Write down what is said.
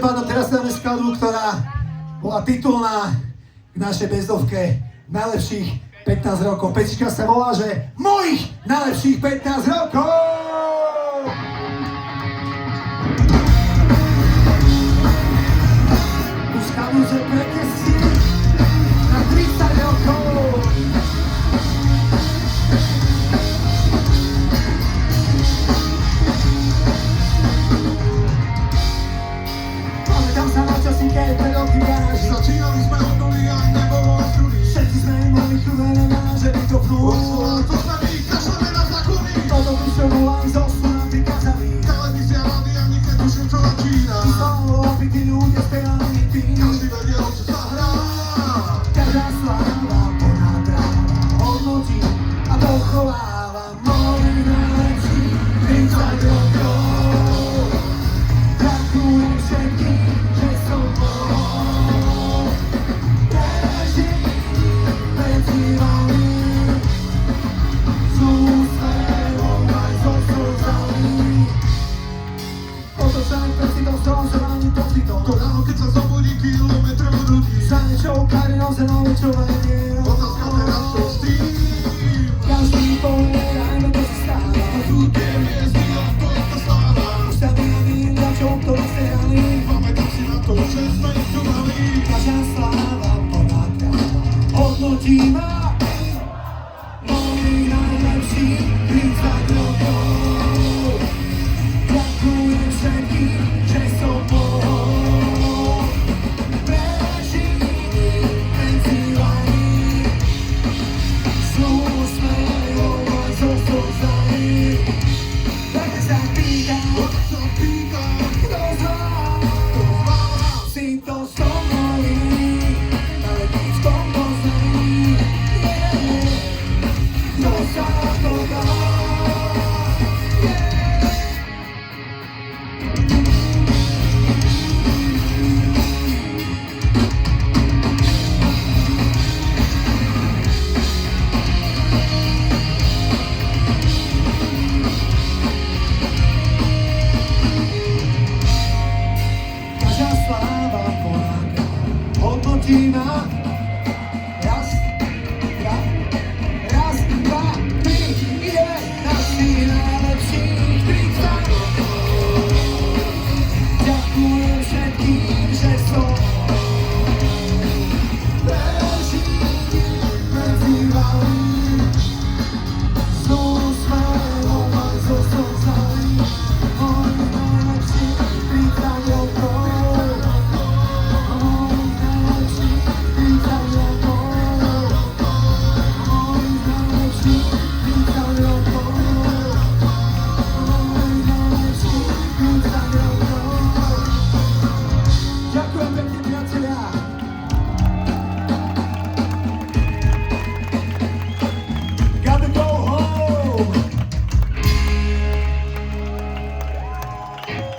Páno, teraz dáme skladbu, ktorá bola titulná k našej bezdovke najlepších 15 rokov. Pesnička sa volá, že mojich najlepších 15 rokov! Tu skladbu, že prekesí na 30 rokov. Pamätám sa na časy, keď pre roky v garáži Začínali sme od nuly a nebolo až druhý. všetci sme mali chudené vážení do prúd. To sme my, kašleme na zákony. Toto by som bol aj zo snu prikázali. Televízia, rádia, nikde netuším, čo začína. Stalo, aby tí ľudia spevali tým. Každý vedel, čo sa hrá. Každá sláva ponad ráva hodnotí a pochováva mojich najlepších 30 rokov. Ďakujem všetkým, že som bol. Prežitý medzi vami. S úsmevom aj so slzami. Otočený precitom, stronzovaný pocitom. To ráno, keď sa zobudí kilometrov ľudí. Za niečou karinou, za nové čo vedie.